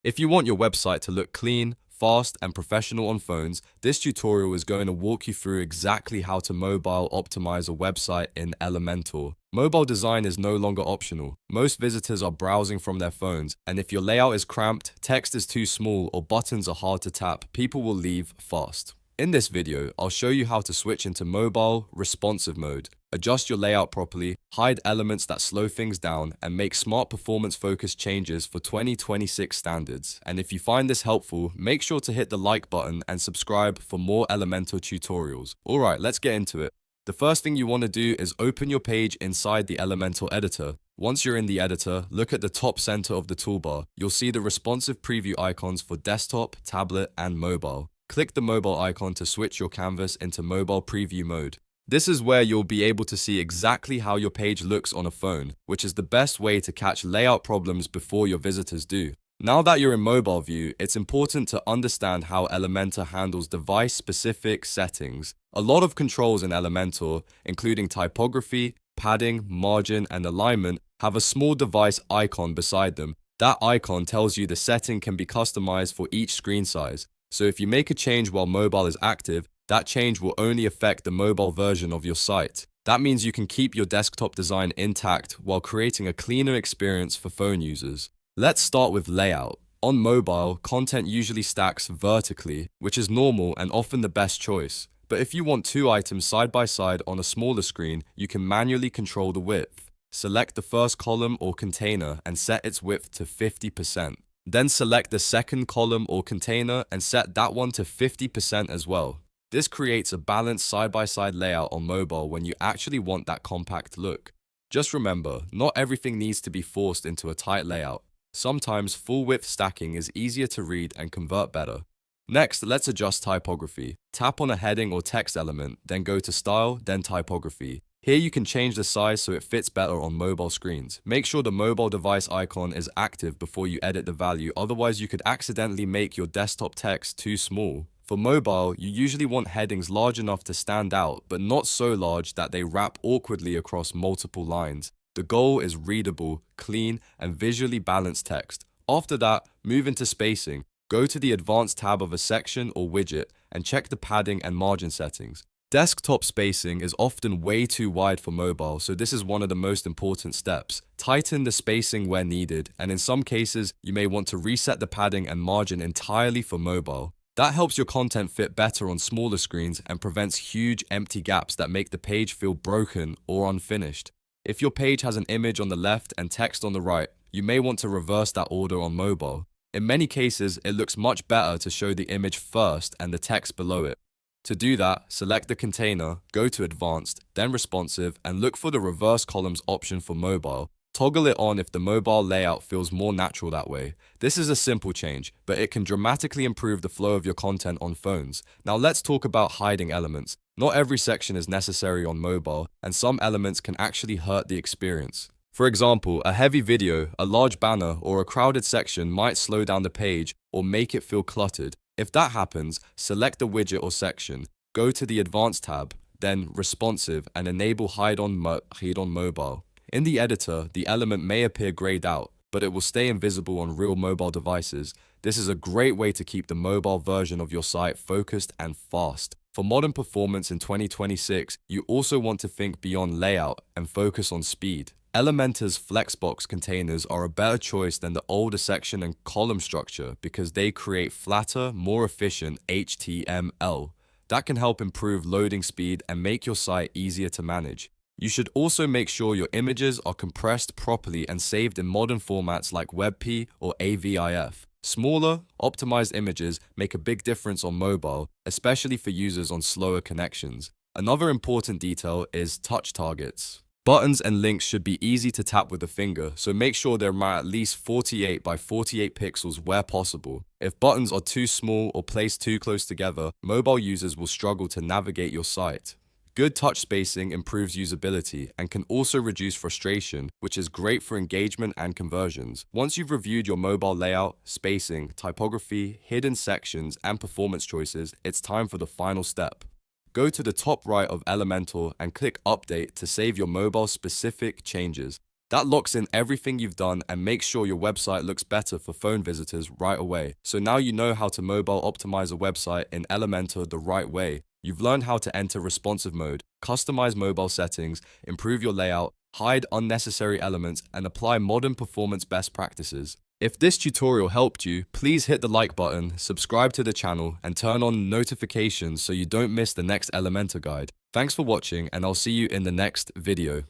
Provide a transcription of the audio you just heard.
If you want your website to look clean, fast, and professional on phones, this tutorial is going to walk you through exactly how to mobile optimize a website in Elementor. Mobile design is no longer optional. Most visitors are browsing from their phones, and if your layout is cramped, text is too small, or buttons are hard to tap, people will leave fast. In this video, I'll show you how to switch into mobile responsive mode, adjust your layout properly, hide elements that slow things down, and make smart performance-focused changes for 2026 standards. And if you find this helpful, make sure to hit the like button and subscribe for more Elementor tutorials. Alright, let's get into it. The first thing you want to do is open your page inside the Elementor editor. Once you're in the editor, look at the top center of the toolbar. You'll see the responsive preview icons for desktop, tablet, and mobile. Click the mobile icon to switch your canvas into mobile preview mode. This is where you'll be able to see exactly how your page looks on a phone, which is the best way to catch layout problems before your visitors do. Now that you're in mobile view, it's important to understand how Elementor handles device-specific settings. A lot of controls in Elementor, including typography, padding, margin, and alignment, have a small device icon beside them. That icon tells you the setting can be customized for each screen size. So if you make a change while mobile is active, that change will only affect the mobile version of your site. That means you can keep your desktop design intact while creating a cleaner experience for phone users. Let's start with layout. On mobile, content usually stacks vertically, which is normal and often the best choice. But if you want two items side by side on a smaller screen, you can manually control the width. Select the first column or container and set its width to 50%. Then select the second column or container and set that one to 50% as well. This creates a balanced side-by-side layout on mobile when you actually want that compact look. Just remember, not everything needs to be forced into a tight layout. Sometimes full-width stacking is easier to read and convert better. Next, let's adjust typography. Tap on a heading or text element, then go to Style, then Typography. Here you can change the size so it fits better on mobile screens. Make sure the mobile device icon is active before you edit the value, otherwise you could accidentally make your desktop text too small. For mobile, you usually want headings large enough to stand out, but not so large that they wrap awkwardly across multiple lines. The goal is readable, clean, and visually balanced text. After that, move into spacing. Go to the Advanced tab of a section or widget and check the padding and margin settings. Desktop spacing is often way too wide for mobile, so this is one of the most important steps. Tighten the spacing where needed, and in some cases, you may want to reset the padding and margin entirely for mobile. That helps your content fit better on smaller screens and prevents huge empty gaps that make the page feel broken or unfinished. If your page has an image on the left and text on the right, you may want to reverse that order on mobile. In many cases, it looks much better to show the image first and the text below it. To do that, select the container, go to Advanced, then Responsive, and look for the Reverse Columns option for mobile. Toggle it on if the mobile layout feels more natural that way. This is a simple change, but it can dramatically improve the flow of your content on phones. Now let's talk about hiding elements. Not every section is necessary on mobile, and some elements can actually hurt the experience. For example, a heavy video, a large banner, or a crowded section might slow down the page or make it feel cluttered. If that happens, select the widget or section, go to the Advanced tab, then Responsive, and enable Hide on Mobile. In the editor, the element may appear grayed out, but it will stay invisible on real mobile devices. This is a great way to keep the mobile version of your site focused and fast. For modern performance in 2026, you also want to think beyond layout and focus on speed. Elementor's Flexbox containers are a better choice than the older section and column structure because they create flatter, more efficient HTML. That can help improve loading speed and make your site easier to manage. You should also make sure your images are compressed properly and saved in modern formats like WebP or AVIF. Smaller, optimized images make a big difference on mobile, especially for users on slower connections. Another important detail is touch targets. Buttons and links should be easy to tap with a finger, so make sure they're at least 48 by 48 pixels where possible. If buttons are too small or placed too close together, mobile users will struggle to navigate your site. Good touch spacing improves usability and can also reduce frustration, which is great for engagement and conversions. Once you've reviewed your mobile layout, spacing, typography, hidden sections, and performance choices, it's time for the final step. Go to the top right of Elementor and click Update to save your mobile-specific changes. That locks in everything you've done and makes sure your website looks better for phone visitors right away. So now you know how to mobile optimize a website in Elementor the right way. You've learned how to enter responsive mode, customize mobile settings, improve your layout, hide unnecessary elements, and apply modern performance best practices. If this tutorial helped you, please hit the like button, subscribe to the channel, and turn on notifications so you don't miss the next Elementor guide. Thanks for watching, and I'll see you in the next video.